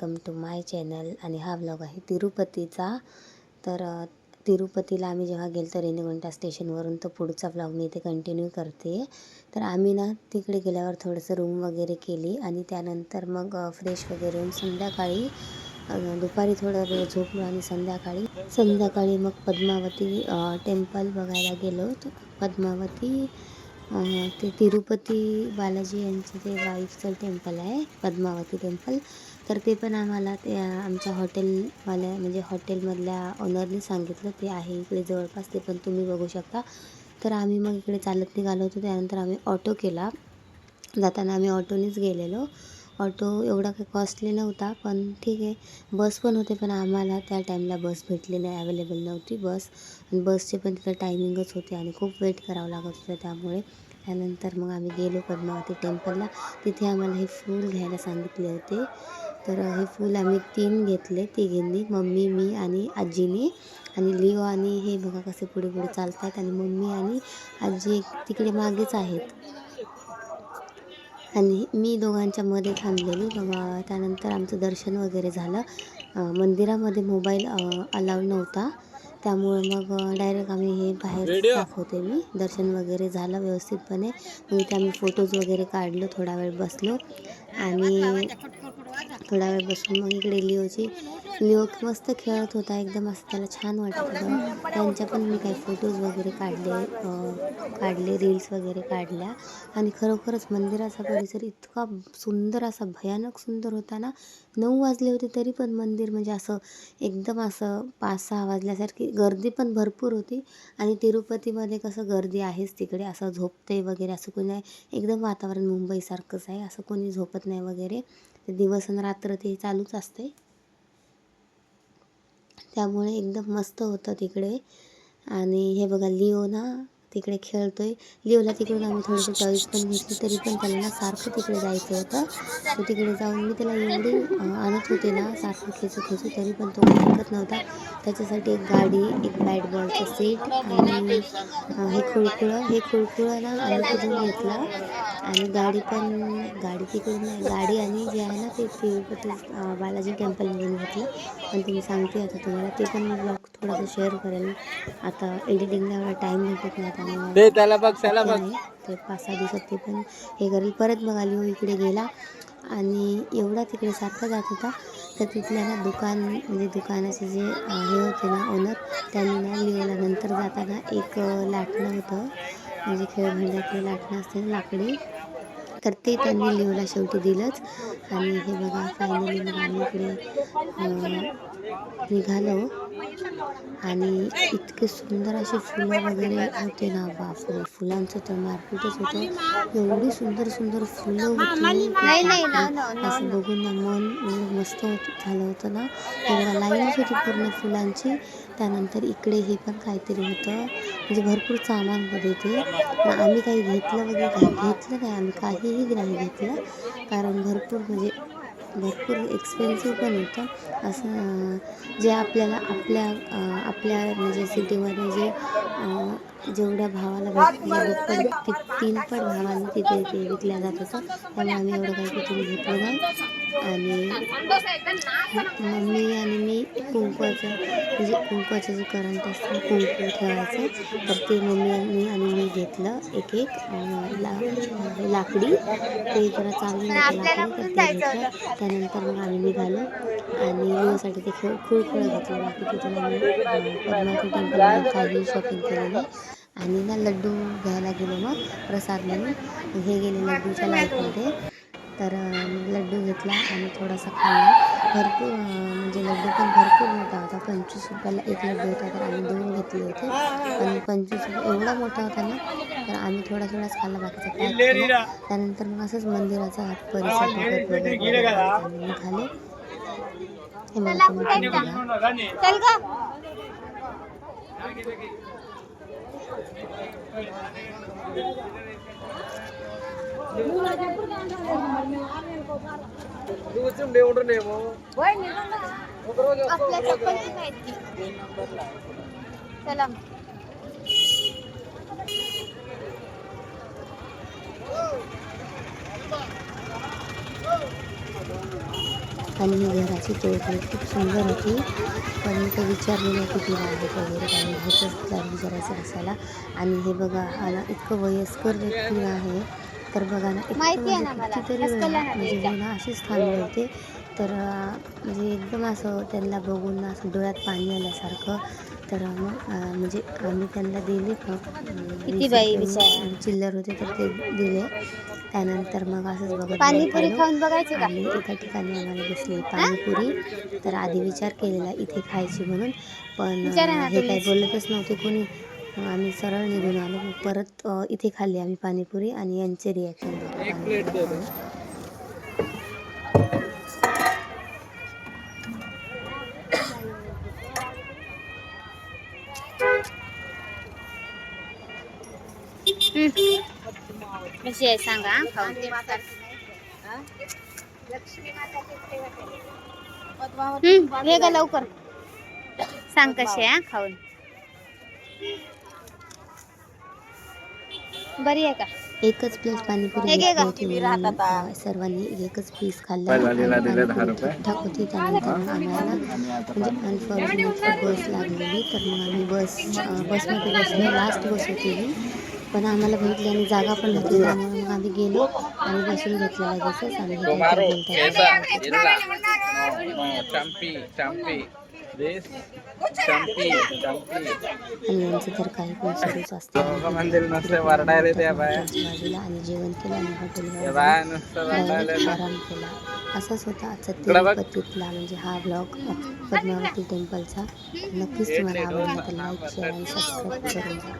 Welcome to my channel. आणि हा vlog आहे तिरुपतीचा. तर तिरुपतीला आम्ही जेव्हा गेलो तर रेणीगुंटा स्टेशनवरून, तर पुढचा व्लॉग मी इथे कंटिन्यू करते. तर आम्ही ना तिकडे गेल्यावर थोडंसं रूम वगैरे केली आणि त्यानंतर मग फ्रेश वगैरे होऊन संध्याकाळी दुपारी थोडा वेळ झोपलो आणि संध्याकाळी मग पद्मावती टेम्पल बघायला गेलो. तर पद्मावती ते तिरुपती बालाजी यांचं ते वाईफचं टेम्पल आहे, पद्मावती टेम्पल. तर ते पण आम्हाला ते आमच्या हॉटेलवाल्या म्हणजे हॉटेलमधल्या ओनरनी सांगितलं, ते आहे इकडे जवळपास, ते पण तुम्ही बघू शकता. तर आम्ही मग इकडे चालत निघालो होतो. त्यानंतर आम्ही ऑटो केला. जाताना आम्ही ऑटोनेच गेलेलो. ऑटो एवढा काही कॉस्टली नव्हता, पण ठीक आहे. बस पण होते, पण आम्हाला त्या टाईमला बस भेटली नाही, अवेलेबल नव्हती बस. आणि बसचे पण तिथं टायमिंगच होते आणि खूप वेट करावं लागत होतं. त्यामुळे त्यानंतर मग आम्ही गेलो पद्मावती टेम्पलला. तिथे आम्हाला हे फूल घ्यायला सांगितले होते. तर हे फूल आम्ही 3 घेतले, तिघींनी, मम्मी, मी आणि आजीने. आणि लिओ आणि हे बघा कसे पुढे पुढे चालत आहेत. आणि मम्मी आणि आजी तिकडे मागेच आहेत आणि मी दोघांच्या मध्ये थांबलेली. मग त्यानंतर आमचं दर्शन वगैरे झालं. मंदिरामध्ये मोबाईल अलाउड नव्हता, त्यामुळे मग डायरेक्ट आम्ही हे बाहेर दाखवते मी. दर्शन वगैरे झालं व्यवस्थितपणे. मग इथे आम्ही फोटोज वगैरे काढलो, थोडा वेळ बसलो आणि थोडा वेळ बसून मग इकडे लिओ मस्त खेळत होता, एकदम असं त्याला छान वाटत होतं. त्यांच्या पण मी काही फोटोज वगैरे काढले, रील्स वगैरे काढल्या. आणि खरोखरच मंदिराचा परिसर इतका सुंदर, असा भयानक सुंदर होता ना. 9 वाजले होते तरी पण मंदिर म्हणजे असं एकदम असं 5-6 वाजल्यासारखी. गर्दी पण भरपूर होती. आणि तिरुपतीमध्ये कसं गर्दी आहेच तिकडे, असं झोपते वगैरे असं कोणी नाही. एकदम वातावरण मुंबईसारखंच आहे, असं कोणी झोपत नाही वगैरे. ते दिवस आणि रात्र ते चालूच असते, त्यामुळे एकदम मस्त होतं तिकडे. आणि हे बघा लिओ ना तिकडे खेळतोय. लिओला तिकडून आम्ही थोडेसे टॉईज पण घेतले, तरी पण त्याला ना सारखं तिकडे जायचं होतं. तो तिकडे जाऊन मी त्याला एवढी आणत होते ना, सारखं खेचू तरी पण तो काही ऐकत नव्हता. त्याच्यासाठी एक गाडी, एक बॅट बॉलचा सेट आणि हे खुळखुळं ना आम्ही तिथून घेतला. आणि गाडी तिकडून नाही, गाडी आणि जे आहे ना ते तिरुपती बालाजी टेम्पलमधून घेतलं. पण ते मी सांगते आता तुम्हाला, ते पण मी ब्लॉग थोडासा शेअर करेल. आता एडिटिंगला एवढा टाईम भेटत नाही, त्यामुळे नाही ते 5-6 दिवसात ते पण हे करेल. परत मग लिओ इकडे गेला आणि एवढा तिकडे सारखा जात होता. तर तिथल्या ना दुकानाचे जे हे होते ना ओनर, त्यांनी ना लिओला नंतर जाताना एक लाटणं होतं, म्हणजे खेळभांड्यातले लाटणं असते ना लाकडी, तर ते त्यांनी लिओला शेवटी दिलंच. आणि हे बघा फायनली मग आम्ही इकडे निघालो. आणि इतके सुंदर असे फुलं वगैरे होते ना, बापरे, फुलांचं तर मार्केटच होतं. एवढी सुंदर सुंदर फुलं होती, असं बघून ना मन एवढं मस्त झालं होतं ना. हे बघा लाईनच होती पूर्ण फुलांची. त्यानंतर इकडे हे पण काहीतरी होतं, म्हणजे भरपूर सामान होते ते. पण आम्ही काही घेतलं नाही, आम्ही काहीही नाही घेतलं, कारण भरपूर एक्सपेन्सिव्ह पण होतं. असं जे आपल्याला आपल्या म्हणजे सिटीमध्ये जेवढ्या भावाला भेटतं त्या दुप्पट 3पट भावाने तिथे ते विकल्या जात होतं. त्यामुळे आम्ही एवढं काही तिथून घेतलं नाही. आणि मम्मी आणि मी कुंकवाचं जे करंट असतं कुंकू ठेवायचं, तर ते मम्मी आणि मी घेतलं एक लाकडी. ते जरा चांगलं होतं लाकडी, तर ते घेतलं. त्यानंतर मग आम्ही निघालो आणि लिओसाठी ते खुळखुळं घेतलं. बाकी तिथून आम्ही पद्मावती टेम्पलमध्ये काहीही शॉपिंग केली नाही. आणि ना लड्डू घ्यायला गेलो मग प्रसाद म्हणून. मग हे गेले लड्डूच्या लाईटमध्ये. तर मग लड्डू घेतला आणि थोडासा खाल्ला. भरपूर म्हणजे लड्डू पण भरपूर मोठा होता. 25 रुपयाला एक लड्डू होता, तर आम्ही 2 घेतले होते. पण 25 रुपये एवढा मोठा होता ना, तर आम्ही थोडाच खाल्ला, बाकीचा पॅक केला. त्यानंतर मग असंच मंदिराचा परिसर बघत आम्ही निघालो. हे मला तुम्ही पण बघा. आपल्या चप्पलची माहिती चला. आणि ही घराची तोडणी खूप सुंदर होती, पण मी काही विचारले नाही किती आहेत वगैरे, कारण घ्यायचंच त्याला विचारायचं कशाला. आणि हे बघा हा ना इतकं वयस्कर व्यक्ती आहे, तर बघा ना इतकं म्हणजे कितीतरी वेळा म्हणजे हे ना असेच थांबले होते. तर म्हणजे एकदम असं त्यांना बघून ना असं डोळ्यात पाणी आल्यासारखं. तर मग म्हणजे आम्ही त्यांना दिले मग किती 20 बाई रुपये बिचारा. चिल्लर होते तर ते दिले. त्यानंतर मग असंच बघत बघत पाणीपुरी आलो खाऊन बघायची का? आणि एका ठिकाणी आम्हाला दिसली पाणीपुरी. तर आधी विचार केलेला इथे खायची म्हणून, पण विचारा ना हे काही तुम्हीच. बोलतच नव्हते कोणी. मग आम्ही सरळ निघून आलो. मग परत इथे खाल्ली आम्ही पाणीपुरी आणि यांचे रिॲक्शन बघा पाणीपुरी खाऊन. कशी आहे सांगा खाऊन. हे ग लवकर सांग कशी आहे खाऊन. बरी आहे का? एकच प्लेट पाणीपुरी हे घे घेतली ग. होती म्हणून सर्वांनी एकच पीस खाल्लं आणि पाणीपुरी ठीकठाक होती. त्यानंतर मग आम्हाला ना म्हणजे अनफॉर्च्युनेटली बस लागलेली, तर मग आम्ही बसमध्ये बसलो. लास्ट बस होती ही, पण आम्हाला भेटली आणि जागा पण होती, त्यामुळे मग आम्ही गेलो आणि बसून घेतलं लगेचच. आणि हे काहीतरी बोलतात आणि यांचं तर काही पण सुरूच असतं. आणि हे बघा इकडे पण आम्ही उतरलो हॉटेलच्या बाजूला आणि जेवण केलं आणि हॉटेलवर जाऊन डायरेक्ट आराम केला. असाच होता आजचा तिरुपतीतला म्हणजे हा ब्लॉग पद्मावती टेम्पलचा. नक्कीच तुम्हाला आवडला तर लाईक, शेअर आणि सबस्क्राईब करून जा.